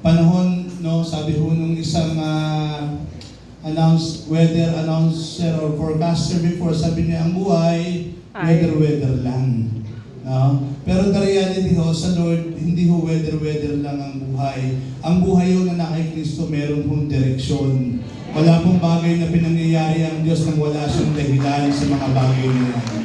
panahon, no, sabi ho nung isang weather announcer or forecaster before, sabi niya, ang buhay, weather lang. No? Pero the reality ho, sa Lord, hindi ho weather lang ang buhay. Ang buhay ho na kay Kristo, meron hong direksyon. Wala pong bagay na pinangyayari ang Diyos nang wala siyang dahilan sa mga bagay na yan.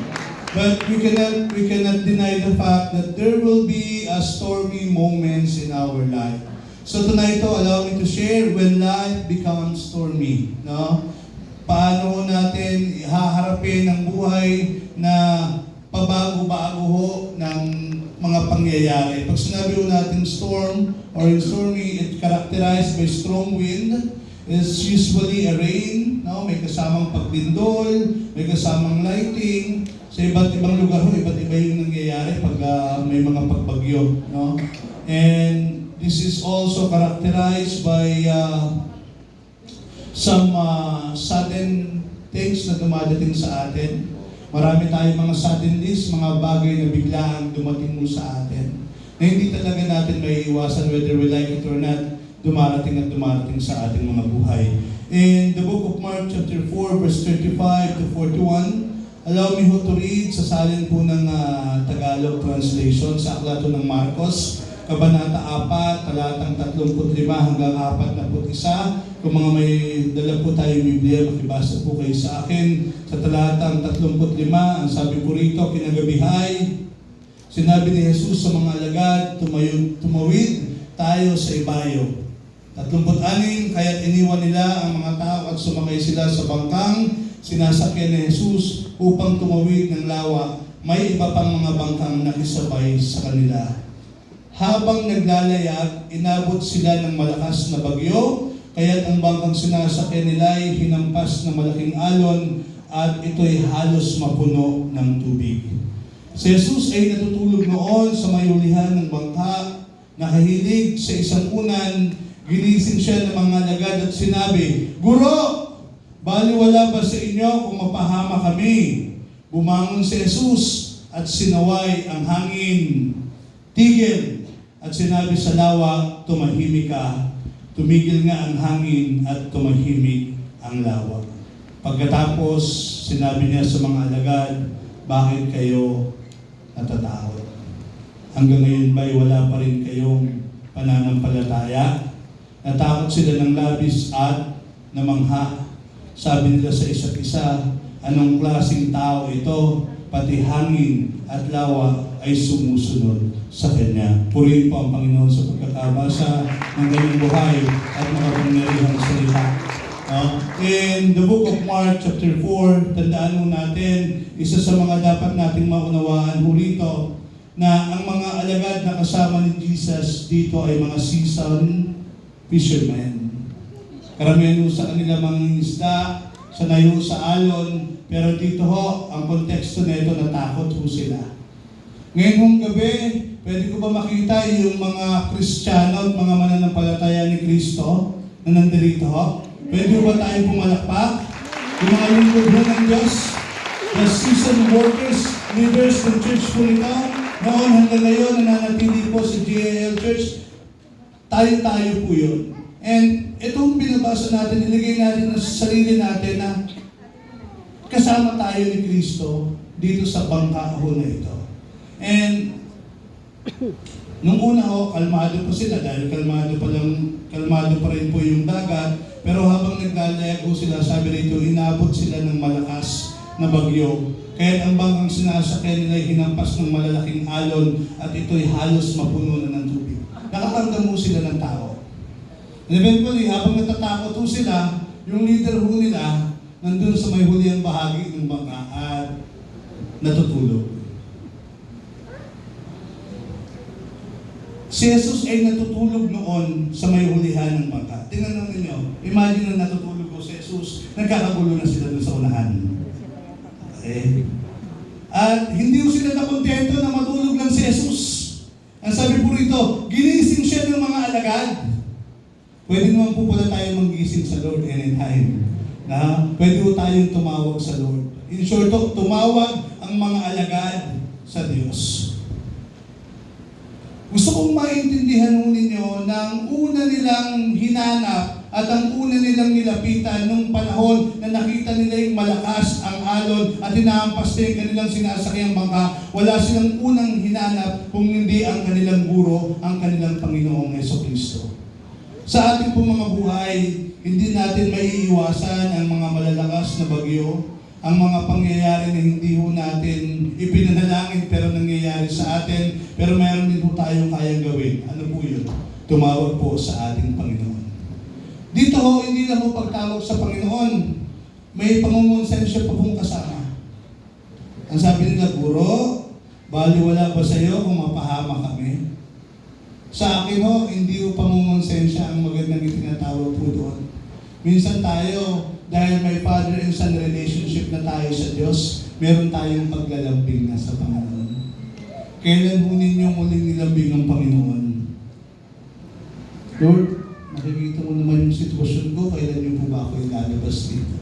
But we cannot deny the fact that there will be stormy moments in our life. So tonight, allow me to share when life becomes stormy. No? Paano natin haharapin ang buhay na pabago-bago ho ng mga pangyayari. Pag sinabi ho natin storm or stormy, it characterized by strong wind. It's usually a rain, no? May kasamang pagbindol, may kasamang lighting. Sa iba't ibang lugar ho, iba't iba yung nangyayari pag may mga pagbagyo. No? And this is also characterized by some sudden things na dumadating sa atin. Marami tayong mga suddenlies, mga bagay na biglaan dumating mo sa atin. Na hindi talaga natin may iwasan whether we like it or not, dumarating at dumarating sa ating mga buhay. In the book of Mark chapter 4 verse 35 to 41, allow me ho to read sa salin po ng Tagalog translation sa aklat ng Marcos, Kabanata 4, talatang 35 hanggang 41. Kung mga may dala po tayong Biblia, makibasa po kayo sa akin. Sa talatang 35, ang sabi po rito, kinagabihay, sinabi ni Jesus sa mga alagad, tumawid tayo sa ibayo. 36, kaya't iniwan nila ang mga tao at sumakay sila sa bangkang sinasakyan ni Jesus upang tumawid ng lawa. May iba pang mga bangkang nakisabay sa kanila. Habang naglalayag, inabot sila ng malakas na bagyo, kaya't ang bangkang sinasakyan nila ay hinampas ng malaking alon at ito'y halos mapuno ng tubig. Si Jesus ay natutulog noon sa may ulihan ng bangka, nakahilig sa isang unan. Ginising siya ng mga alagad at sinabi, "Guro, baliwala ba sa inyo kung mapahama kami?" Bumangon si Jesus at sinaway ang hangin. Tigil, at sinabi sa lawa, "Tumahimik ka." Tumigil nga ang hangin at tumahimik ang lawa. Pagkatapos, sinabi niya sa mga alagad, "Bakit kayo natatakot? Hanggang ngayon ba'y wala pa rin kayong pananampalataya?" Natakot sila ng labis at namangha. Sabi nila sa isa't isa, "Anong klaseng tao ito? Pati hangin at lawa ay sumusunod sa Kanya." Purihin po ang Panginoon sa pagkakabasa ng kanyang buhay at mga pangyarihang salita. In the book of Mark chapter 4, tandaan mo natin, isa sa mga dapat nating maunawaan po rito, na ang mga alagad na kasama ni Jesus dito ay mga seasoned fishermen. Karamihan sa kanila mga isda, sanay sa alon, pero dito ho, ang konteksto nito, natakot ho sila. Ngayon hong gabi, pwede ko ba makita yung mga Kristiyano at mga mananampalataya ni Kristo na nandito ho? Pwede ba tayong pumalakpak? Yung mga lingkod ho ng Diyos, the seasoned workers, leaders ng church po nito, noon hanggang ngayon, nananatili po sa GAL Church, tayo po yun. And itong binabasa natin, ilagay natin sa sarili natin na kasama tayo ni Kristo dito sa bangka ho na ito. And nung una ho, kalmado po sila dahil kalmado pa rin po yung dagat. Pero habang naglalayag ho sila, sabi rito, inabot sila ng malakas na bagyo. Kaya ang bangkang sinasakyan nila ay hinampas ng malalaking alon at ito'y halos mapuno na ng tubig. Nakakamdam mo sila ng tao. And eventually, habang natatakot ho sila, yung leader ho nila, nandun sa may huliang bahagi ng bangka at natutulog. Si Jesus ay natutulog noon sa may hulihan ng bangka. Tingnan naman ninyo, imagine na natutulog ko si Jesus, nagkakagulo na sila dun sa unahan. Okay? At hindi ko sila nakontento na matulog lang si Jesus. Ang sabi po rito, ginising siya ng mga alagad. Pwede naman po pala tayo manggising sa Lord anytime. Na pwede po tayong tumawag sa Lord. In short, tumawag ang mga alagad sa Diyos. Gusto kong maintindihan ninyo na ang una nilang hinanap at ang una nilang nilapitan nung panahon na nakita nila yung malakas ang alon at hinahampas na yung kanilang sinasakyang bangka, wala silang unang hinanap kung hindi ang kanilang guro, ang kanilang Panginoong Jesucristo. Sa ating pong mga buhay, hindi natin maiiwasan ang mga malalakas na bagyo, ang mga pangyayari na hindi ho natin ipinanalangin pero nangyayari sa atin, pero mayroon din po tayong kayang gawin. Ano po yun? Tumawag po sa ating Panginoon. Dito ho, hindi lang po pagtawag sa Panginoon, may pangungonsensya pa pong kasama. Ang sabi nila, Guro, baliwala ba sa iyo kung mapahama kami? Sa akin ho, hindi ho pangungonsensya ang magandang itinatawag po doon. Minsan tayo, dahil may father and son relationship na tayo sa Diyos, meron tayong paglalambing na sa Panginoon. Kailan ho ninyong muling nilambing ang Panginoon? Lord, nakikita mo naman yung sitwasyon ko, kailan niyo po ba ako ilalabas dito?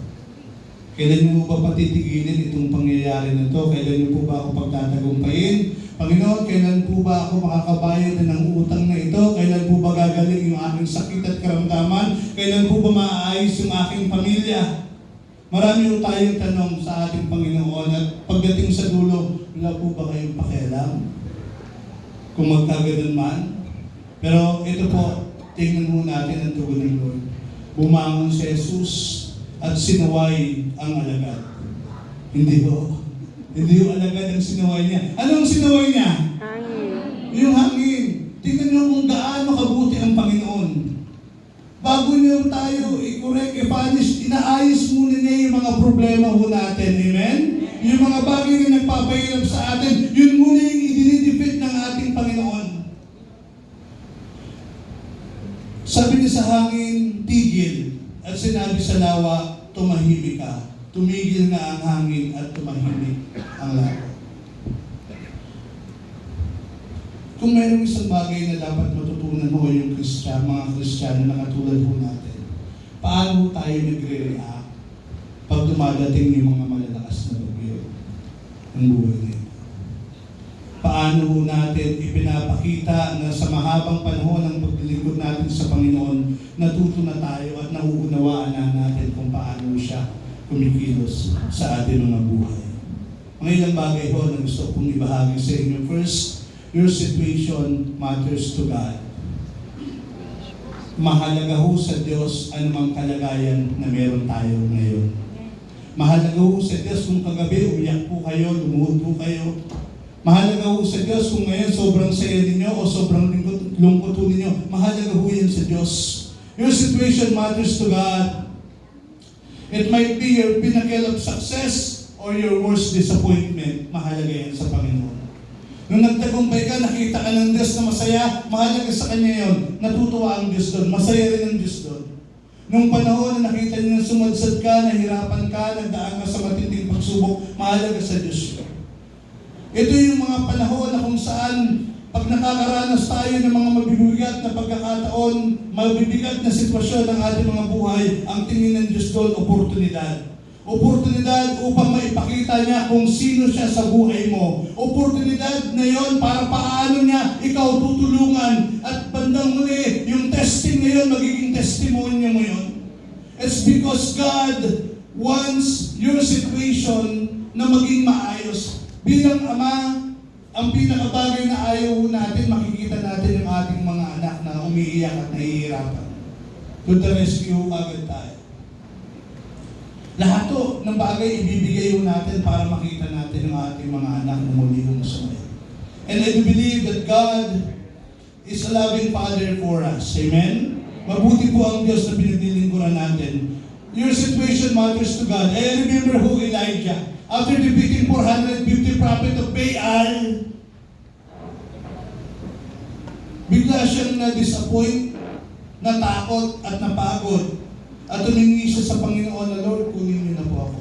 Kailan niyo po ba patitigilin itong pangyayari na to? Kailan niyo po ba ako pagtatagumpayin? Panginoon, kailan po ba ako makakabayad ng utang na ito? Kailan po ba gagaling yung aking sakit at karamdaman? Kailan po ba maaayos yung aking pamilya? Marami po tayong tanong sa ating Panginoon at pagdating sa dulo, wala po ba kayong pakialam? Kung magkaganon man. Pero ito po, tingnan mo natin ang tugon ng Lord. Bumangon si Jesus at sinuway ang alagad. Hindi po. Hindi yung alagad ang sinuway niya. Anong sinuway niya? Hangin. Yung hangin. Tingnan niyo kung gaano kabuti ang Panginoon. Bago niyo tayo i-correct, i-punish, inaayos muna niya yung mga problema ho natin. Amen? Yung mga bagay na nagpapahirap sa atin, yun muna yung idinidefeat ng ating Panginoon. Sabi niya sa hangin, tigil. At sinabi sa lawa, tumahimik ka. Tumigil nga ang hangin at tumahimik ang lawa. Kung mayroong isang bagay na dapat matutunan mo yung mga Kristiyano na katulad ho natin, paano tayo nagre-react pag dumadating yung mga malalakas na bagyo ng buhay nito? Paano ho natin ipinapakita na sa mahabang panahon ng paglilingkod natin sa Panginoon, natuto na tayo at nauunawaan na natin kung paano siya kumikilos sa ating mga buhay. Mga ilang bagay ho na gusto kong ibahagi sa inyo. First, your situation matters to God. Mahalaga ho sa Diyos anumang kalagayan na meron tayo ngayon. Mahalaga ho sa Diyos kung kagabi umiyak po kayo, lumuhod po kayo. Mahalaga ho sa Diyos kung ngayon sobrang saya ninyo o sobrang lungkot po ninyo. Mahalaga ho yan sa Diyos. Your situation matters to God. It might be your pinnacle of success or your worst disappointment. Mahalaga yan sa Panginoon. Nung nagtagumpay ka, nakita ka ng Diyos na masaya, mahalaga sa Kanya yun. Natutuwa ang Diyos doon. Masaya rin ang Diyos doon. Nung panahon na nakita niya na sumadsad ka, nahirapan ka, nagdaan ka sa matinding pagsubok, mahalaga sa Diyos yun. Ito yung mga panahon na kung saan pag nakakaranas tayo ng mga mabibigat na pagkakataon, mabibigat na sitwasyon ng ating mga buhay, ang tingin ng Diyos doon, oportunidad. Oportunidad upang maipakita niya kung sino siya sa buhay mo. Oportunidad na yon para paano niya ikaw tutulungan. At bandang huli, yung testing na yon, magiging testimony mo yon. It's because God wants your situation na maging maayos. Bilang Ama, ang pinakabagay na ayaw natin, makikita natin yung ating mga anak na umiiyak at nahihirapan. To the rescue agad tayo. Lahat to ng bagay ibibigay natin para makita natin yung ating mga anak na muli humusumay. And I do believe that God is a loving Father for us. Amen? Mabuti po ang Diyos na pinaglilingkuran natin. Your situation matters to God. I remember who Elijah. After defeating 450 prophet of Baal, bigla siyang na-disappoint, natakot at napagod. At tumingi siya sa Panginoon na, Lord, kunin niyo na po ako.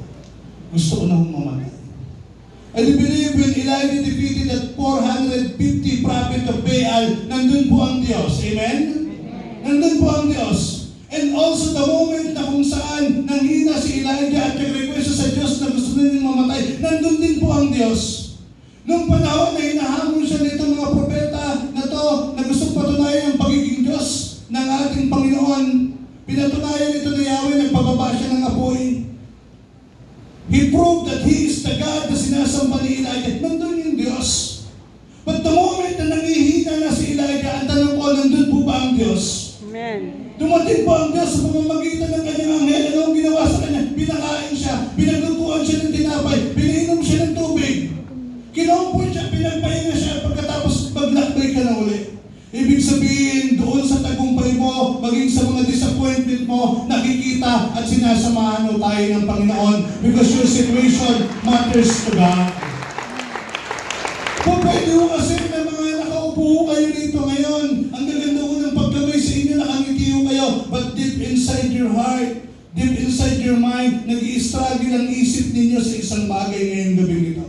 Gusto ko na humamatay. I believe when Elijah defeated that 450 prophet of Baal, nandun po ang Diyos. Amen? Nandun po ang Diyos. And also the moment na kung saan nanghina si Elijah at nag-request sa Diyos na gusto niyang mamatay, nandun din po ang Diyos. Nung panahon na hinahamon siya nitong mga propeta na to, na gustong patunayan ang pagiging Diyos ng ating Panginoon, that He is the God na sinasamba ni Elijah, nandun yung Diyos. But the moment na nangihina na si Elijah, ang tanong ko, nandun po ba ang Diyos? Amen. Dumating po ang Diyos sa pamamagitan ng kanyang anghel. Ano ang ginawa sa kanya? Pinakain siya, pinaglutuan siya ng tinapay, pinainom siya ng tubig. Kinaupo siya, pinagpahinga siya, pagkatapos maglakbay ka na uli. Ibig sabihin, doon sa tagumpay mo, maging sa mga disappointment mo, nakikita at sinasamahan mo tayo ng Panginoon because your situation matters to God. Kung pwede mo kasi na mga nakaupo kayo dito ngayon, ang gaganda ko ng pagkamay sa inyo, nakangiti kayo, but deep inside your heart, deep inside your mind, nag-i-struggle ang isip ninyo sa isang bagay ngayong gabi nito.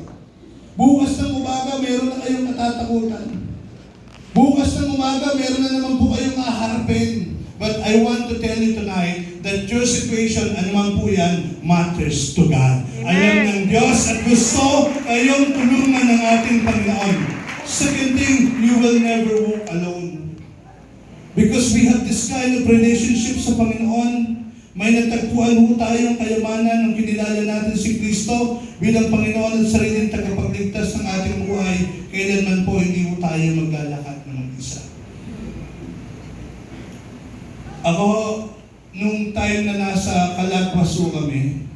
Bukas ng umaga, meron na kayong natatakutan. Bukas ng umaga, meron na naman po kayong haharapin. But I want to tell you tonight that your situation, anuman po yan, matters to God. Alam ng Diyos at gusto kayong tulungan ng ating Panginoon. Second thing, you will never walk alone. Because we have this kind of relationship sa Panginoon, may natagpuan po tayong kayamanan nung kinilala natin si Kristo bilang Panginoon at sariling tagapagligtas ng ating buhay. Kailanman po hindi po tayo maglalakad ng mag-isa. Ako, nung time na nasa Calagpasu kami,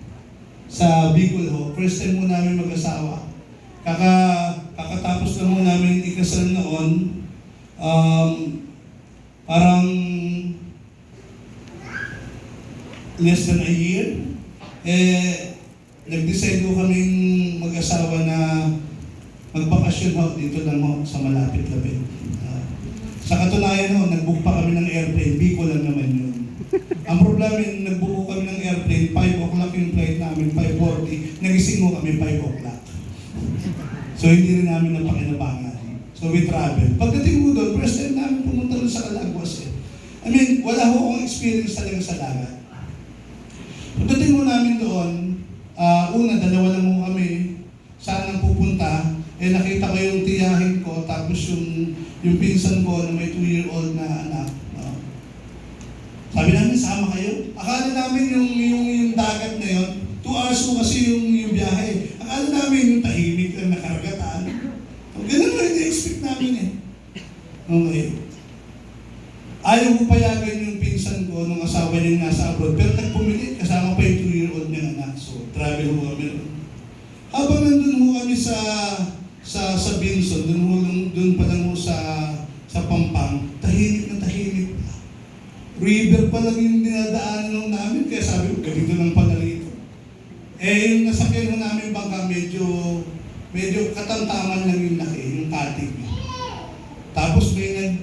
sa Bicol ho, first time mo namin mag-asawa. Kakatapos lang mo namin ikasal noon, parang less than a year, nag-decide ko kaming mag-asawa na magbakasyon ho dito lang ho sa malapit-lapit. Sa katunayan ho, nag-book pa kami ng airplane, Bicol lang naman yun. Ang problema, nag-book kami ng airplane, 5 o'clock yung flight namin, 5:40, nagising mo kami 5 o'clock. So hindi rin namin napakinabangan. So we travel. Pagdating mo doon, first time namin pumunta doon sa Calagwas. I mean, wala ho akong experience talaga sa dagat. Pagdating mo namin doon, una, dalawa lang mo kami, saan ang pupunta, nakita ko yung tiyahin ko, tapos yung pinsan ko na may 2-year-old na anak. Sabi namin, sama kayo. Akala namin yung dagat na yun, 2 hours mo kasi yung biyahe. Akala namin yung tahimik lang na karagatan. Ganun na hindi-expect namin eh. Okay. Ayaw ko payagan yung pinsan ko nung asawa niya nasa abroad, pero nagpumilit, kasama pa yung 2-year-old niyang anak. So, travel ho kami. Habang nandun ho kami sa Binson, dun pa lang ho sa Pampang, tahimik na tahimik pa. River pa lang yung dinadaanan namin, kaya sabi ko, ganito lang pala rito. Yung nasakyan ho namin bangka, medyo katamtaman lang yung laki, yung katig. Tapos may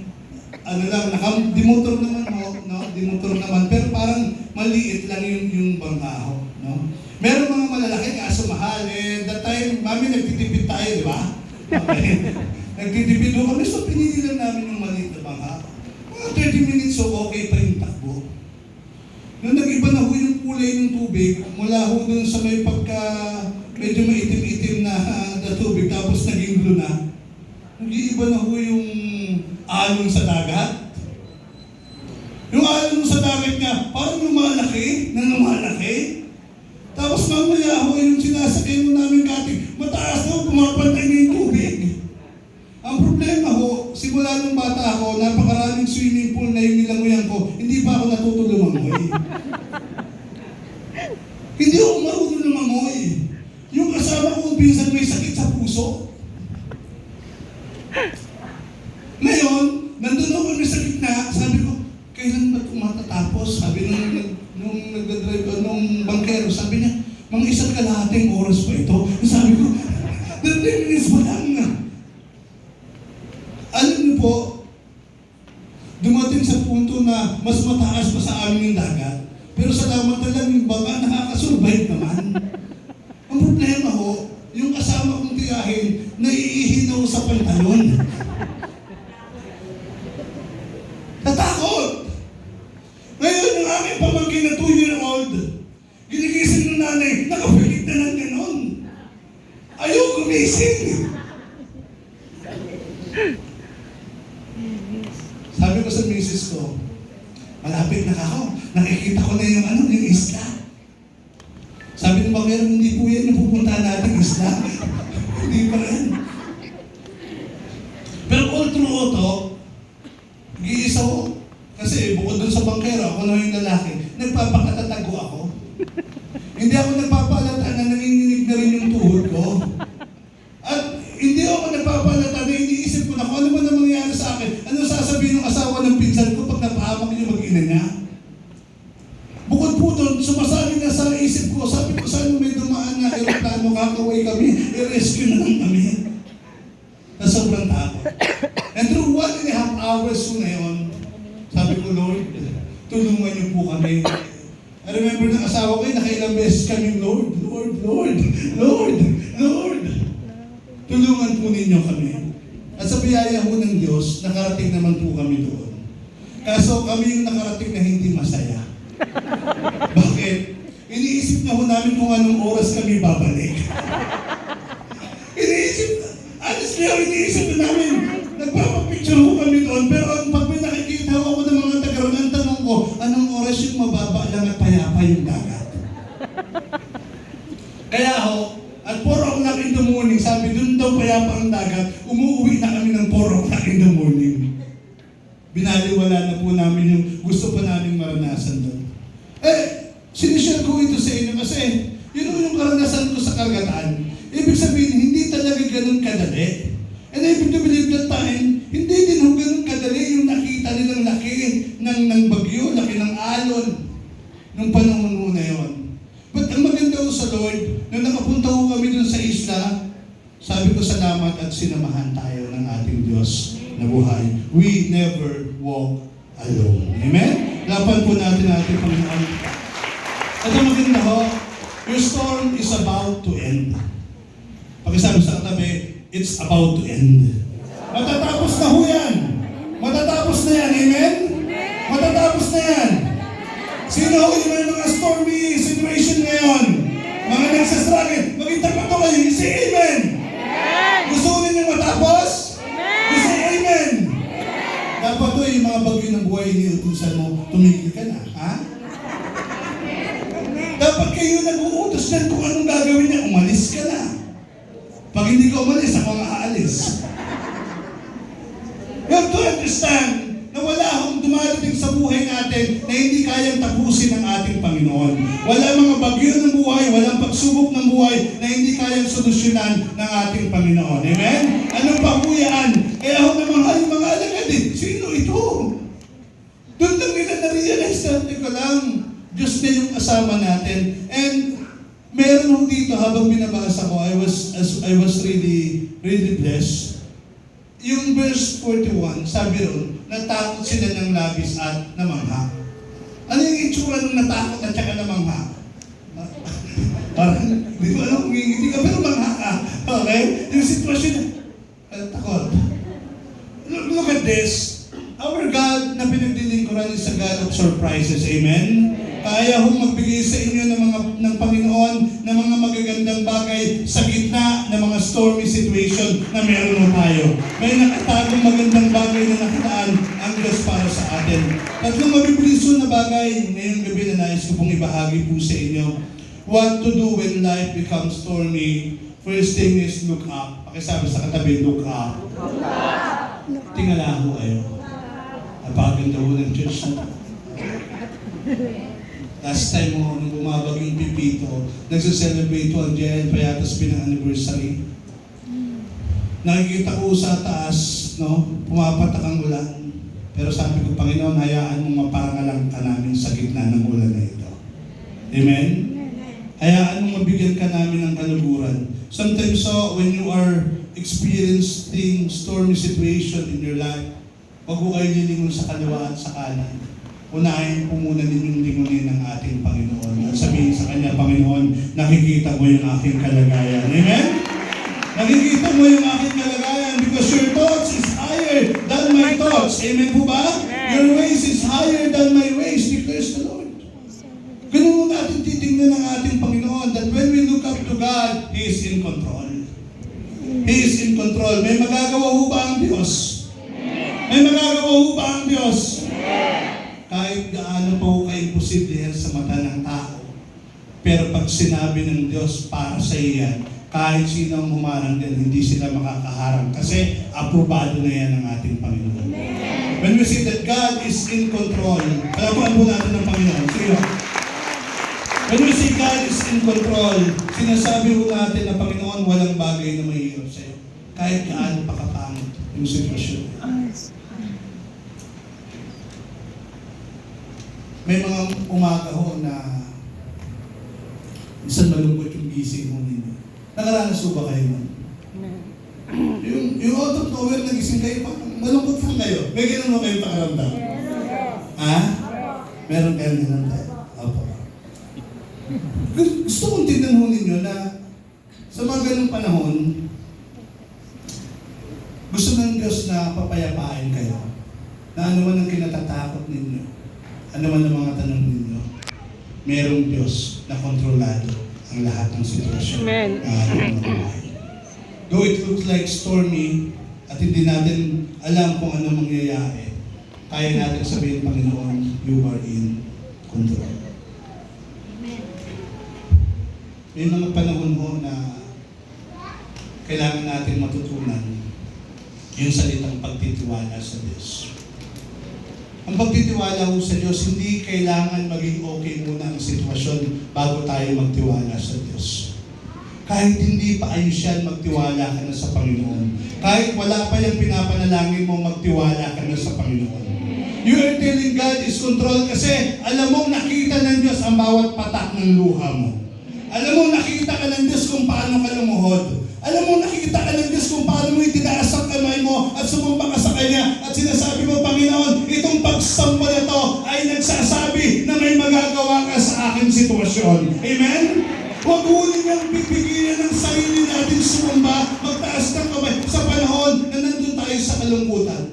demotor naman ho, no? Demotor naman, pero parang maliit lang yung bangka ho, no? Meron mga malalaki, kaso mahal. That time, mami, nagtitipid tayo, di ba? Okay. Nagtitipid ho kami, so pinili lang namin yung maliit na bangka. Mga 30 minutes, so okay pa yung takbo. Nung nag-iba na ho yung kulay ng tubig, mula ho dun sa may medyo maitim-itim na tubig, tapos naging blue na, nag-iiba na ho yung alon sa dagat. Yung alon sa dagat niya, parang lumalaki. Tapos mamaya ho, yung sinasakay mo namin kating, mataas ho, pumapantay na yung tubig. Ang problema ho, simula nung bata ako, napakaraming swimming pool na yung nilanguyan ko, hindi pa ako natuto lumangoy. Hindi ako marunong lumangoy. Yung kasama ko, pinsan may sakit sa puso. Ngayon, nandun ako kami sa gitna, sabi ko, kailan ba ito matatapos? Sabi nung nagdadrive, nung bankero, sabi niya, mga 1.5 oras pa ito. Sabi ko, 30 minutes pa lang. Alam niyo po, dumating sa punto na mas mataas pa sa amin yung dagat. Pero salamat na lang yung bangka, nakakasurvive naman. Ang problema ho, yung kasama kong tiyahin, naiihinaw sa pantalon. Natakot! Ngayon, yung aming pamangkin na 2-year-old, ginigising ng nanay, nakapilit na lang ganon. Ayaw gumising. Sabi ko sa misis ko, malapit na ako, nakikita ko na yung isla. Sabi ng bakero, hindi po yan yung pupuntahan natin, isla. Hindi pa rin. Pero all through auto, nag-iisa ko. Kasi bukod dun sa bangkero, ako na yung lalaki, nagpapakatatago ako. Hindi ako nagpapalata na nanginginig na rin yung tuhod ko. At hindi ako nagpapalata na iniisip ko na kung ano ba na mangyayari sa akin. Ano sasabihin ng asawa ng pinsan ko pag napahamak yung mag-ina niya? Bukod po doon, sumasabi na sa isip ko, sabi ko, saan may dumaan na aeroplano, kakaway kami, i-rescue na lang kami. Na sobrang takot. And through 1.5 hours po na yun, sabi ko, Lord, tulungan niyo po kami. I remember ng asawa ko, nakailang beses kami, Lord, tulungan po ninyo kami. At sa biyaya po ng Diyos, nakarating naman po kami doon. Kaso kami yung nakarating na hindi masaya. Bakit? Iniisip na ho namin kung anong oras kami babalik. Honestly, iniisip na namin, nagpapapicture ko kami doon, pero pag may nakikita ako ng mga taga-ron, ang tanong ko, anong oras yung mababa lang at payapa yung dagat? Kaya ho, at 4 o'clock in the morning, sabi doon daw payapa ang dagat, umuwi na kami ng 4 o'clock in the morning. Binaliwala na po namin yung gusto pa namin maranasan doon. Sinishare ko ito sa inyo kasi yun yung karanasan ko sa karagatan. Ibig sabihin, hindi talaga ganun kadali. And I believe that time, hindi din ho ganun kadali yung nakita nilang laki ng bagyo, laki ng alon nung panahon mo na yun. But ang maganda ho sa Lord, nung nakapunta ho kami dun sa isla, sabi ko salamat at sinamahan tayo ng ating Diyos na buhay. We never walk alone. Amen? Lapan po natin ating Panginoon. At ang maganda ho, your storm is about to end. Pakisabi sa katabi, it's about to end. Matatapos na ho yan. Matatapos na yan. Amen? Matatapos na yan. Sino ho yung may mga stormy situation ngayon? Mga nagsastruggle. Maging tapat ko kayo. Say amen. Gusto ko ninyo matapos? Say amen. Dapat ho yung mga bagyo ng buhay iniutusan mo, tumigil ka na. Ha? Dapat kayo nag-uutos din kung anong gagawin niya. Umalis ka na. Pag hindi ka umalis, ako ang aalis. You have to understand na wala akong dumadating sa buhay natin na hindi kayang tapusin ng ating Panginoon. Wala mga bagyo ng buhay, walang pagsubok ng buhay na hindi kayang solusyonan ng ating Panginoon. Amen? Anong pahuyaan? Kaya ako naman, ay mga alagad eh. Sino ito? Doon lang nila na-realize natin ko lang. Diyos na yung kasama natin. And meron ho dito, habang binabasa ko, I was really blessed. Yung verse 41, sabi ron, natakot sila ng labis at namangha. Ano yung itsura ng natakot at saka namangha? Parang, di ko alam kung ngingiti ka, pero mangha ka. Okay? Yung sitwasyon, takot. Look at this. Our God na pinagdilingkuran is a God of surprises. Amen? Kaya hong magbigay sa inyo ng Panginoon ng mga magagandang bagay sa gitna ng mga stormy situation na meron mo tayo. May nakatagong magandang bagay na nakitaan ang Diyos para sa atin. Tatlong mabibiliso na bagay ngayong gabi na nais ko pong ibahagi po sa inyo. What to do when life becomes stormy. First thing is look up. Pakisabi sa katabi, look up. Tingala ho kayo. Napaganda ho ng church na. Last time mo, nung bumabag yung Pipito, nagsa-celebrate ang Jen Payatas pinang-anniversary. Nakikita ko sa taas, no, pumapatak ang ulan. Pero sabi ko, Panginoon, hayaan mong maparangalang ka namin sa gitna ng ulan na ito. Amen? Hayaan mong mabigyan ka namin ng kaluguran. Sometimes when you are experiencing stormy situation in your life, huwag ko kayo lilingon sa kaliwa at sa kanan. Unahin po muna ninyong lingunin ng ating Panginoon. At sabihin sa Kanya, Panginoon, nakikita mo yung aking kalagayan. Amen? Nakikita mo yung aking kalagayan because your thoughts is higher than my thoughts. Amen po ba? Your ways is higher than my ways, declares the Lord. Ganun mo natin titingnan ng ating Panginoon that when we look up to God, He is in control. He is in control. May magagawa ho ba ang Diyos? May magagawa ho ba ang Diyos? Kahit gaano pa ho ka-imposible sa mata ng tao, Pero pag sinabi ng Diyos para sa iyan, kahit sino ang humarang din, hindi sila makakaharang kasi aprobado na yan ng ating Panginoon. When we see that God is in control, palakuan po natin ng Panginoon. Sige. When we see God is in control, sinasabi po natin na Panginoon, walang bagay na mahihirap sa iyo. Kahit gaano pa kapangit yung sitwasyon. May mga umaga ho na isang malungkot yung gising mo ninyo. Nakaranas po ba kayo nun? Yung out of nowhere nagising kayo, malungkot lang kayo. May ganun mo kayo pakaramdam? Ha? Meron kayo ganun tayo? Opo. Gusto kong tignan ho ninyo na sa mga ganung panahon, gusto ng Diyos na papayapain kayo. Na ano man ang kinatatakot ninyo, ano man ang mga tanong ninyo, merong Diyos na kontrolado ang lahat ng sitwasyon. Amen. Though it looks like stormy at hindi natin alam kung ano mangyayari, kaya natin sabihin, Panginoon, you are in control. May mga panahon ho na kailangan natin matutunan yung salitang pagtitiwala sa Diyos. Ang pagtitiwala ho sa Diyos, hindi kailangan maging okay muna ang sitwasyon bago tayo magtiwala sa Diyos. Kahit hindi pa ayos yan, magtiwala ka na sa Panginoon. Kahit wala pa yung pinapanalangin mo, magtiwala ka na sa Panginoon. You are telling God is control kasi alam mo nakita ng Diyos ang bawat patak ng luha mo. Alam mo nakita ka ng Diyos kung paano ka lumuhod. Alam mo nakikita ka ng Diyos kung paano mo itinaas ang kamay mo at sumumpa ka sa Kanya at sinasabi mo, Panginoon, itong pagsamba na to ay nagsasabi na may magagawa ka sa aking sitwasyon. Amen? Huwag huli niyang pipigilan ng sarili natin sumumba, magtaas ng kamay sa panahon na nandun tayo sa kalungkutan.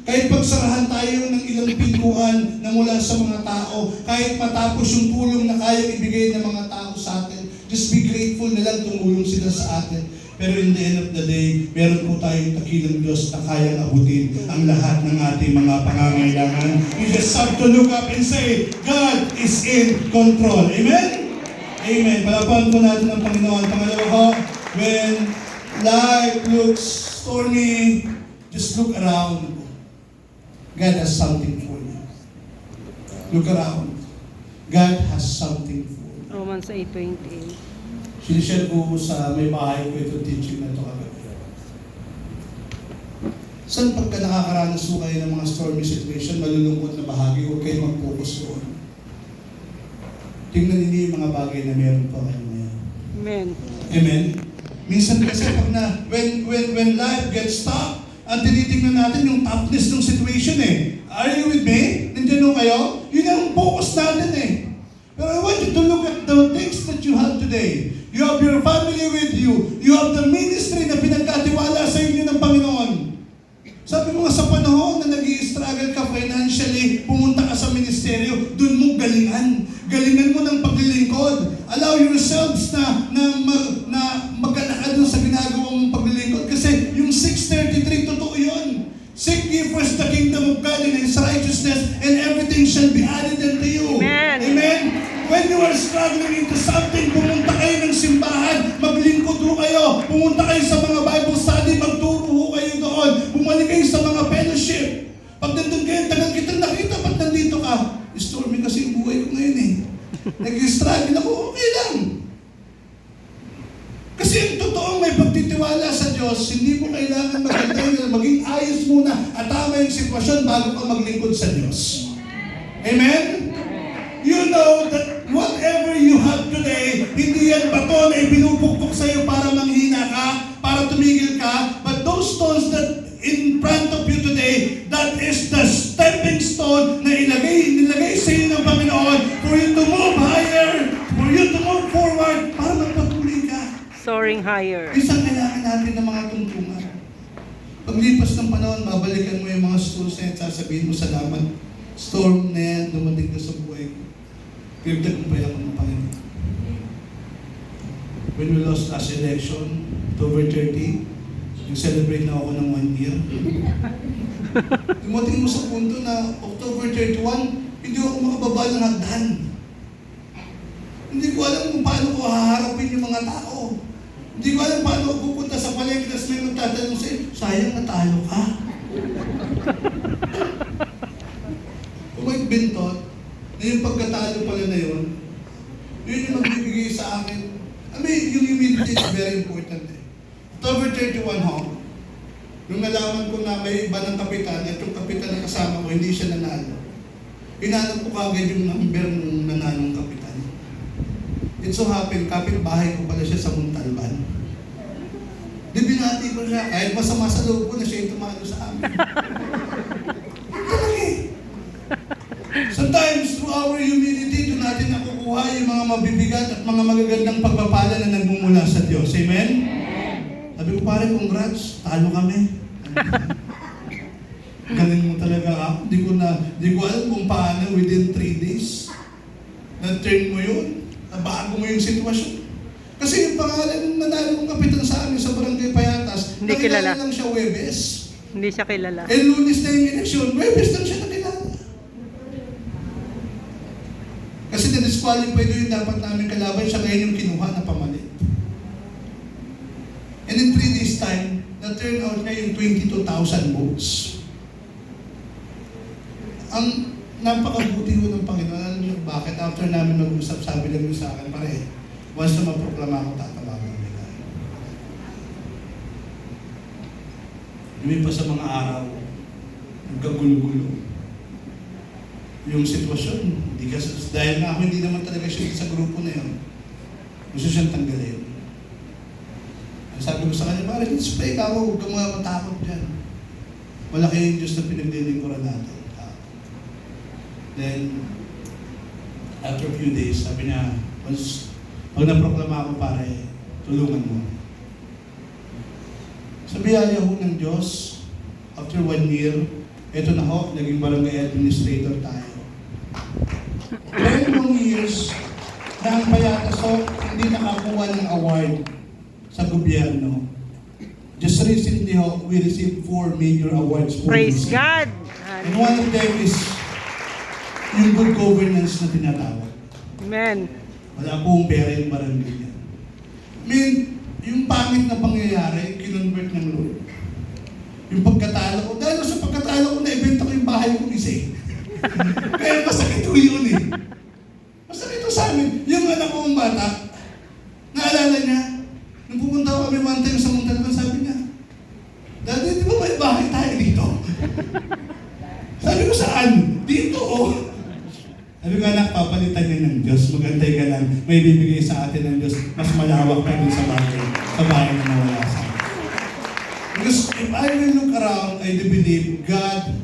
Kahit pagsarahan tayo ng ilang pintuan na mula sa mga tao, kahit matapos yung tulong na kayang ibigay ng mga tao sa atin, just be grateful na lang tumulong sila sa atin. Pero in the end of the day, meron po tayong takilang Diyos na kayang abutin ang lahat ng ating mga pangangailangan. You just have to look up and say, God is in control. Amen? Amen. Palapahan po natin ang Panginoon. Pangalawa ko, when life looks stormy, just look around. God has something for you. Look around. God has something for you. Romans 8:28. Sinishare ko sa may bahay ko itong teaching na ito kagabi. Saan pagka nakakaranas po kayo ng mga stormy situation, malulungkot na bahagi, huwag kayo mag-focus doon. Tingnan ninyo yung mga bagay na meron pa kayo ngayon. Amen. Amen? Minsan kasi pag na, when life gets tough, ang tinitingnan natin yung toughness ng situation eh. Are you with me? Nandiyan nyo kayo? Yun ang focus natin eh. But I want you to look at the things that you have today. You have your family with you. You have the ministry na pinagkatiwala sa inyo ng Panginoon. Sabi mo nga sa panahon na nag-i-struggle ka financially, pumunta ka sa ministeryo, dun mo galingan. Galingan mo ng paglilingkod. Allow yourselves na magkana ka dun sa ginagawa mong paglilingkod. Kasi yung 6:33, totoo yun. Seek ye first the kingdom of God and His righteousness, and everything shall be added unto you. Amen. Amen. When you are struggling into something, pumunta kayo ng simbahan, maglingkod ho kayo, pumunta kayo sa mga Bible study, magturo ho kayo doon, bumalik kayo sa mga fellowship. Pag nandun kayo, tagal kitang nakita, pag nandito ka, stormy kasi yung buhay ko ngayon eh. Nag-struggle ako, okay lang. Kasi ang totoong may pagtitiwala sa Diyos, hindi mo kailangan magantay, maging ayos muna at tama yung sitwasyon bago ka maglingkod sa Diyos. Amen? You know that whatever you have today, hindi yan bato na ibinupukpok sa iyo para manghina ka, para tumigil ka, but those stones that in front of you today, that is the stepping stone na nilagay sa iyo ng Panginoon for you to move higher, for you to move forward, para magpatuloy ka. Soaring higher. Isang kailangan natin ng mga tungtungan. Paglipas ng panahon, babalikan mo yung mga stones na yan, sasabihin mo, salamat. Storm na yan, dumating na sa buhay ko. Pinagtagumpay ako ng Panginoon. When we lost last election, October 30, nag-celebrate na ako ng 1 year. Dumating mo sa punto na October 31, hindi ako makababa ng hagdan. Hindi ko alam kung paano ko haharapin yung mga tao. Hindi ko alam paano ako pupunta sa palengke tapos may magtatanong sa'yo, sayang natalo ka. Kung may bintot, na yung pagkatalo pala na yun yung magbibigay sa akin. I mean, yung humility is very important eh. October 31 ho, nung nalaman ko na may iba ng kapitan, at yung kapitan na kasama ko, hindi siya nanalo. Hinanap ko kagad yung number ng nanalong kapitan. It so happened, kapitbahay ko pala siya sa Muntalban. Di binati ko siya, kahit masama sa loob ko na siya yung tumalo sa amin. Talaga eh. Sometimes, through our humility, doon natin nakukuha yung mga mabibigat at mga magagandang pagpapala na nagmumula sa Diyos. Amen? Sabi ko, pare, congrats, talo kami. Galing mo talaga ako. Di ko alam kung paano within 3 days. Na-turn mo yun. Nabago mo yung sitwasyon. Kasi yung pangalan ng nanalo kong kapitan sa amin sa Barangay Payatas, Hindi kilala. lang siya Webes. Hindi siya kilala. Lunes na yung eleksyon, Webes lang siya nakilala. Kasi na-disqualify doon yung dapat namin kalaban, siya ngayon yung kinuha na pamalit. And in 3 days time, na-turn out niya yung 22,000 votes. Ang napakabuti ko ng Panginoon, alam niyo bakit? After namin mag-usap, sabi lang niyo sa akin, pare, once na maproklama ako, tatawagan nila. Lumipas sa mga araw, nagkagulo-gulo. Yung sitwasyon, dahil nga ako hindi naman talaga siya sa grupo na yun, gusto siyang tanggalin. Sabi ko sa kanya, pare, let's pray ka ako, huwag ka mga matakot dyan. Malaki yung Diyos na pinaglilingkuran natin. Then, after a few days, sabi niya, pag naproklama ako, pare, tulungan mo. Sa biyaya ho ng Diyos, after 1 year, eto na ho, naging barangay administrator tayo. 12 years na ang Payatas ho, hindi nakakuha ng award sa gobyerno. Just recently ho, we received 4 major awards. Praise God! And one of them is yung good governance na tinatawag. Amen. Wala pong pera yung barangay niya. I mean, yung pangit na pangyayari, kinonvert ng Lord. Yung pagkatalo ko, dahil sa pagkatalo ko, na-event ko yung bahay ko isa eh. Kaya masakit ko yun eh. Masakit ko sa amin. Yung anak kong bata, naalala niya, nung pupunta ko kami one time sa Muntalban, sabi niya, Daddy, di ba may bahay tayo dito? Sabi ko, saan? Dito oh. Sabi ko, anak, papalitan niya ng Diyos. Magantay ka lang. May bibigay sa atin ng Diyos. Mas malawak pa dun sa bahay na nawala sa atin. Because if I will look around, I do believe God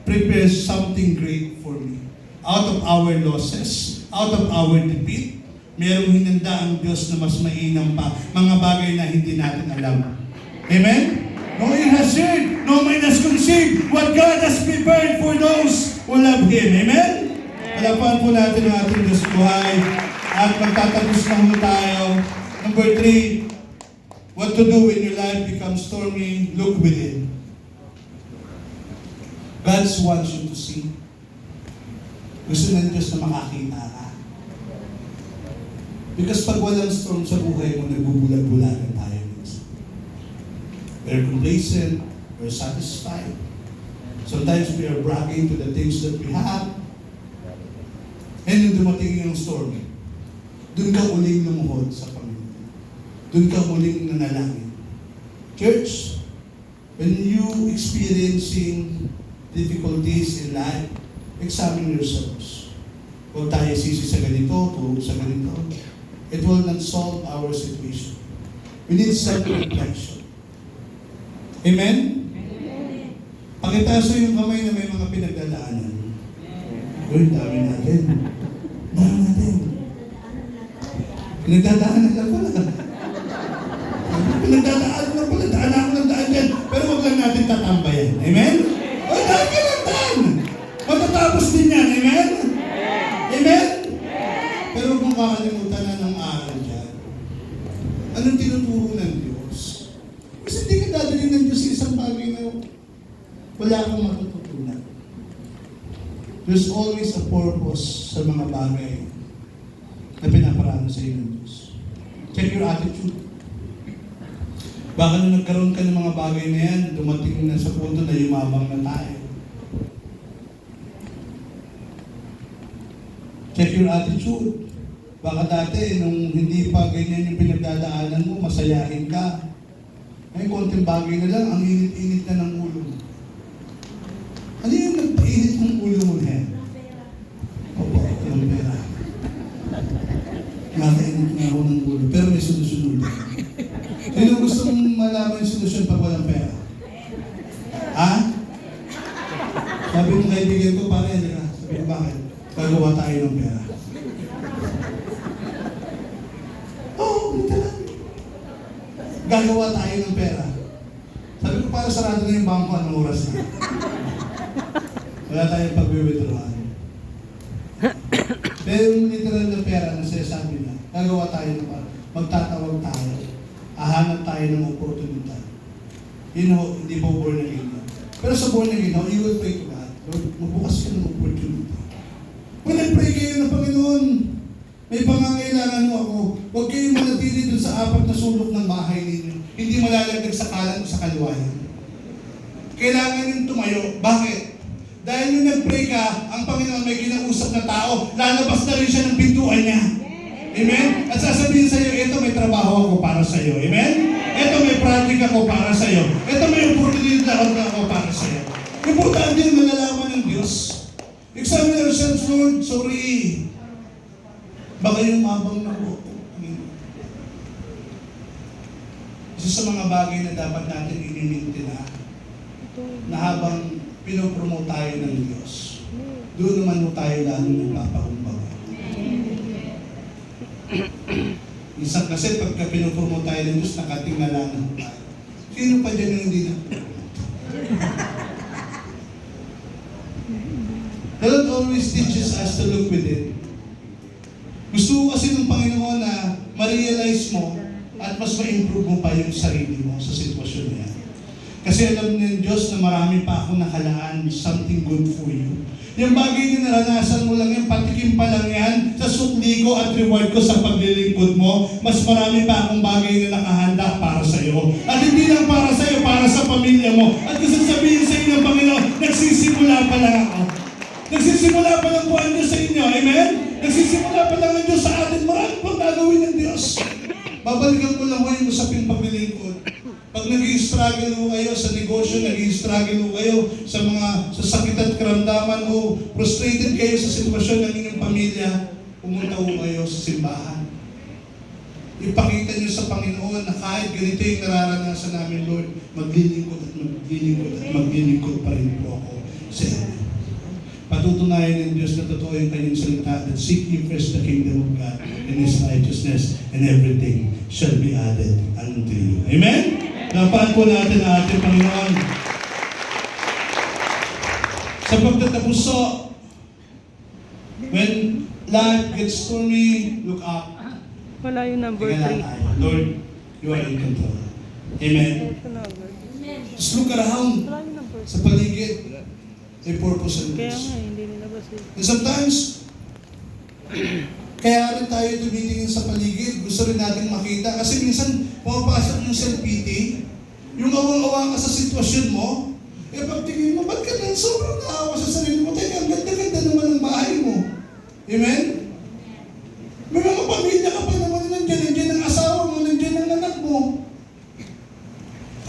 prepares something great for me. Out of our losses, out of our defeat, merong hinanda ang Diyos na mas mainam pa. Mga bagay na hindi natin alam. Amen? No ear has heard, no mind has conceived what God has prepared for those who love Him. Amen? Halapan po natin ang ating Diyos buhay at magtatapos na ho tayo. Number 3, what to do when your life becomes stormy, look within. God wants you to see. Gusto ng Diyos na makakita ka. Because pag walang storm sa buhay mo, nagbubulag-bulagan tayo. We're complacent, we're satisfied. Sometimes we are bragging to the things that we have. And nung dumating yung storm, dun ka uling lumuhod sa Panginoon. Dun ka uling nanalangin. Church, when you experiencing difficulties in life, examine yourselves. Huwag tayo sisi sa ganito, tulog sa ganito. It will not solve our situation. We need self-reflection. Amen? Pakitaso yung kamay na may mga pinagdadaanan. Uy, dami natin. Dami natin. Pinagdadaanan lang pala. Pinagdadaanan lang pala. Daan ako ng daan yan. Pero huwag lang natin tatambayan. Amen? Uy, daan ka lang daan. Matatapos din yan. Amen? Amen? Pero huwag mong kakalimutan na ng aral dyan. Anong tinuturo ng Diyos? Kasi hindi ka dadalhin ng Diyos sa isang bagay na wala kang matututunan. There's always a purpose sa mga bagay na pinaparaan. para sa iyo ng Diyos. Check your attitude. Baka nung nagkaroon ka ng mga bagay na yan, dumating na sa punto na yumabang na tayo. Check your attitude. Baka dati, nung hindi pa ganyan yung pinagdadaanan mo, masayahin ka. May konting bagay na lang, ang init-init na ng ulo mo. Ano yung nagpainit ng ulo mo na yan? Opo, yung pera. Nakainit na ako ng ulo, pero may solusyon ulit. Sino gusto mong malaman yung solusyon pag walang pera? Ha? Sabi ng kaibigan ko, pare, ka. Sabi ko, bakit? Gagawa tayo ng pera. Oo, literal. Gagawa tayo ng pera. Sabi ko, para sarado na yung bangko, anong oras na? Wala tayong pag-withdrawal. Pero yung literal na pera na sinasabi na, gagawa tayo ng para. Magtatawag tayo. Ahanap tayo ng oportunidad. Hindi po born again. Pero sa born again, you will pray to God. Lord, mabukas ka ng opportunity. Kung nag-pray kayo ng Panginoon, may pangangailangan mo ako, huwag kayong manatili dun sa apat na sulok ng bahay ninyo. Hindi malalagdag sa kalan o sa kaluwayan. Kailangan yung tumayo. Bakit? Dahil nung nag-pray ka, ang Panginoon may kinausap na tao, lalabas na rin siya ng pintuan niya. Amen? At sasabihin sa iyo, ito may trabaho ako para sa iyo. Amen? Ito may project ako para sa iyo. Ito may oportunidad ako para sa iyo. Importante yung malalaman ng Diyos. Examine yourselves, Lord, sorry. Baka yung mabang na po. Isa sa mga bagay na dapat natin inininti na habang pinopromote tayo ng Diyos, doon naman mo tayo lalo nagpapakumbag. Minsan kasi pagka pinopromote tayo ng Diyos, nakatingala na tayo. Sino pa dyan yung hindi na? The Lord always teaches us to look within. Gusto ko kasi ng Panginoon na ma-realize mo at mas ma-improve mo pa yung sarili mo sa sitwasyon na yan. Kasi alam ng Diyos na marami pa akong nakalaan, something good for you. Yung bagay na naranasan mo lang yan, patikim pa lang yan sa sukli ko at reward ko sa paglilingkod mo, mas marami pa akong bagay na nakahanda para sa iyo. At hindi lang para sa iyo, para sa pamilya mo. At gusto sabihin sa inyo ng Panginoon, nagsisimula pa lang ako. Nagsisimula pa lang po ang Diyos sa inyo. Amen? Nagsisimula pa lang ang Diyos sa atin. Marami pang gagawin ng Diyos. Babalikan ko lang ko yung usaping paglilingkod. Pag nag-i-struggle ho kayo sa negosyo, nag-i-struggle ho kayo sa mga sakit at karamdaman o frustrated kayo sa sitwasyon ng inyong pamilya, pumunta ho kayo sa simbahan. Ipakita niyo sa Panginoon na kahit ganito yung nararanasan namin, Lord, maglilingkod at maglilingkod at maglilingkod pa rin po ako sa inyo. Patutunayan ng Diyos na totoo yung kanyang salita that seek ye first the kingdom of God and His righteousness and everything shall be added unto you. Amen? Napaan po natin ang ating Panginoon. Sa pagtatapuso, when life gets stormy, look up. Wala yung number 3. Tingnan tayo. Lord, you are in control. Amen? Just look around Wala yung number 3. sa paligid. May purpose and Kaya purpose. nga, hindi nilabas eh. And sometimes, kaya rin tayo tumitingin sa paligid, gusto rin natin makita. Kasi minsan, pumapasok yung self-pity, yung awang-awa ka sa sitwasyon mo, eh pagtingin mo, ba't ka na sobrang naawa sa sarili mo? Teka, ang ganda-ganda naman ang bahay mo. Amen? May mga pamilya ka pa naman, nandiyan ang asawa mo, nandiyan ang anak mo.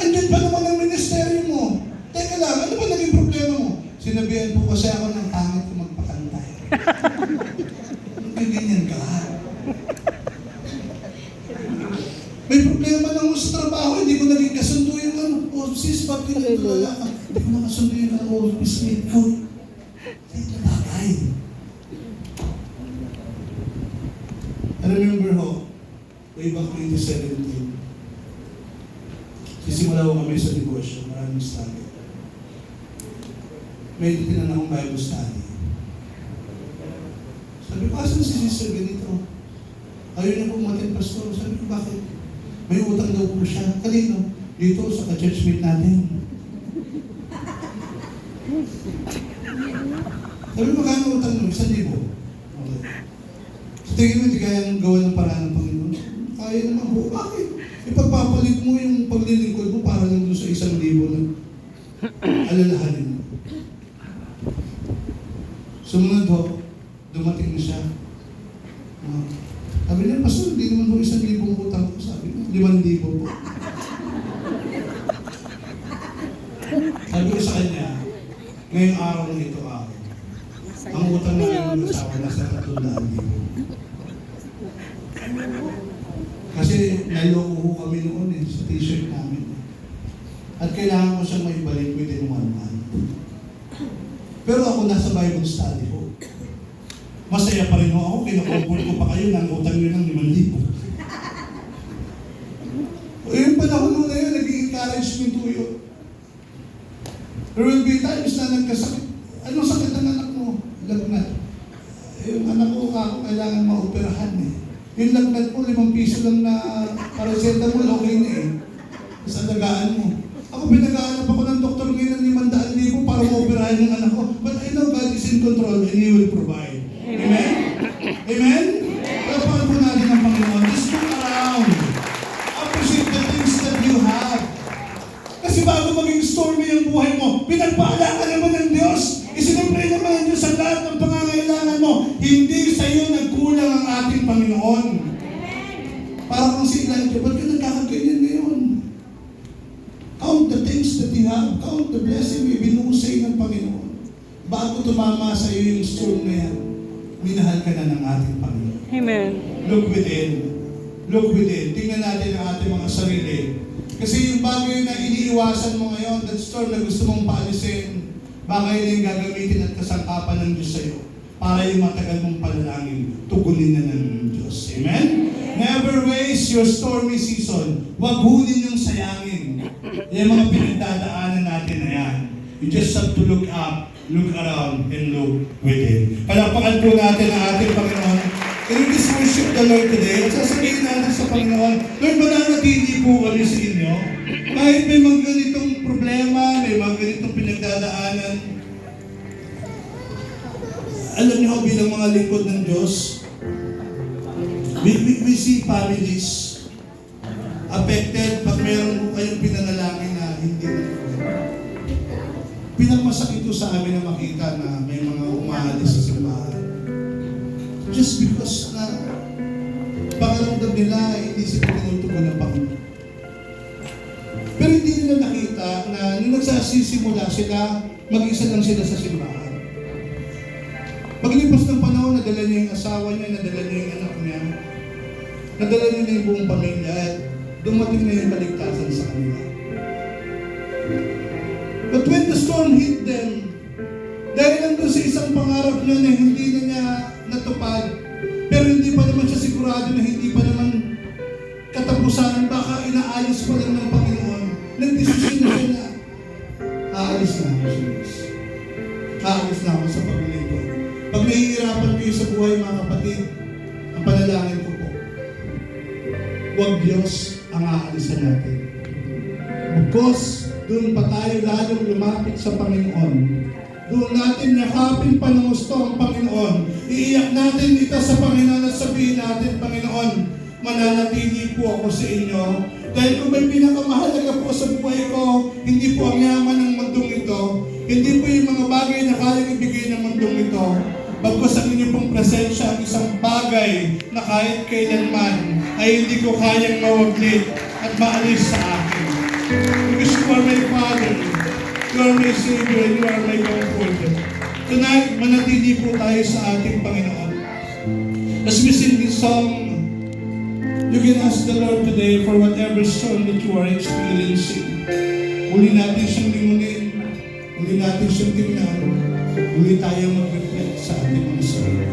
Andyan pa naman ang ministeryo mo. Teka lang, ano ba naging problema mo? Sinabihan po kasi ako ng pangit ko magpakantay. Ganyan ka. May problema na ako sa trabaho, hindi ko naging kasundo yung ano. Oh, sis, ba't pinagdala ka? Hindi ko nakasundo yung office mate ko. Hindi na bagay. I remember ho, way back 2017, sisimula ko kami sa negosyo, maraming struggle. May tinan akong Bible study. Sabi ko, asan si sister ganito? Ayaw niya pong matin pastor. Sabi ko, bakit? May utang daw po siya. Kanino? Dito sa ka-churchmate natin. Sabi ko, magkano utang mo? 1,000. Okay. Sa tingin mo, hindi kayang gawa ng paraan ng Panginoon? Kaya naman po. Bakit? Ipagpapalit mo yung paglilingkod mo para lang doon sa 1,000 na alalahanin mo. Sumunod ho, dumating na siya. Sabi niya, Pastor, hindi naman ho 1,000 utang ko. Sabi niya, 5,000 po. Sabi ko sa kanya, ngayong araw na ito ang utang na ng asawa nasa 300,000. Kasi naloko ho kami noon sa t-shirt namin. At kailangan ko siyang maibalik within 1 month. Pero ako nasa Bible study ko. Masaya pa rin ho ako, kinakumpul ko pa kayo ng utang nyo ng 5,000. Yung panahon mo na yun, nag-i-encourage me to yun. There will be times na nagkasakit. Anong sakit ng anak mo? Lagnat. Yung anak ko, ako kailangan maoperahan eh. Yung lagnat mo, 5 piso lang na paracetamol, okay na eh. Sa alagaan mo. Ako pinag-aanap ako ng doktor ngayon ng 500,000 para maoperahan yung anak ko. But I know God is in control and He will provide. Amen? Amen? Kapag po natin ang Panginoon, just look around. Appreciate the things that you have. Kasi bago maging stormy ang buhay mo, pinagpala ka naman ng Diyos. Isinumpre naman ng Diyos ang lahat ng pangangailangan mo. Hindi sa iyo nagkulang ang ating Panginoon. Para kung si Elijah, ba't ka nagkakaganyan ngayon? Count the things that you have. Count the blessing may binusay ng Panginoon. Bago tumama sa iyo yung storm na yan, minahal ka na ng ating Panginoon. Amen. Look within. Look within. Tingnan natin ang ating mga sarili. Kasi yung bagay na iniiwasan mo ngayon, that storm na gusto mong paalisin, bagay na yung gagamitin at kasangkapan ng Diyos sa iyo para yung matagal mong panalangin, tugunin na ng Diyos. Amen? Never waste your stormy season. Huwag hunin yung sayangin. Yung mga pinagdadaanan natin na yan. You just have to look up, look around, and look within. Palapakan po natin ang ating Panginoon. Can we just worship the Lord today? At sasabihin natin sa Panginoon, Lord, mananatili po kami sa inyo. Kahit may mga ganitong problema, may mga ganitong pinagdadaanan, alam niyo bilang mga lingkod ng Diyos, we see families affected pag meron kayong pinanalangin na hindi pinagmasakit ito sa amin na makita na may mga umaalis sa simbahan. Just because na pangaramdam nila hindi sila tinutugon ng Panginoon. Pero hindi nila nakita na nung nagsasimula sila, mag-isa lang sila sa simbahan. Paglipas ng panahon, nadala niya yung asawa niya, nadala niya yung anak niya, nadala niya na yung buong pamilya, at dumating na yung kaligtasan sa kanila. But when the storm hit them, dahil lang doon sa isang pangarap niya na hindi na niya natupad, pero hindi pa naman siya sigurado na hindi pa naman katapusan, baka inaayos pa lang ng Panginoon, nagdesisyon na siya na, aalis na ako sa Diyos. Aalis na ako sa paglilingkod. Pag nahihirapan kayo sa buhay, mga kapatid, ang panalangin ko po, huwag Diyos ang aalisan natin. Because doon pa tayo lalong lumapit sa Panginoon. Doon natin yakapin pa ng gusto ang Panginoon. Iiyak natin ito sa Panginoon at sabihin natin, Panginoon, mananatili po ako sa inyo. Dahil kung may pinakamahalaga po sa buhay ko, hindi po ang yaman ng mundong ito, hindi po yung mga bagay na kayang ibigay ng mundong ito. Bagkus ang inyong pong presensya ang isang bagay na kahit kailanman ay hindi ko kayang mawaglit at maalis sa akin. Because you are my Father, you are my Savior, you are my Comforter. Tonight, manatili po tayo sa ating Panginoon. As we sing this song, you can ask the Lord today for whatever storm that you are experiencing. Huli natin siyang lingunin, huli natin siyang tingnan, huli tayo mag-reflect sa ating mga sarili.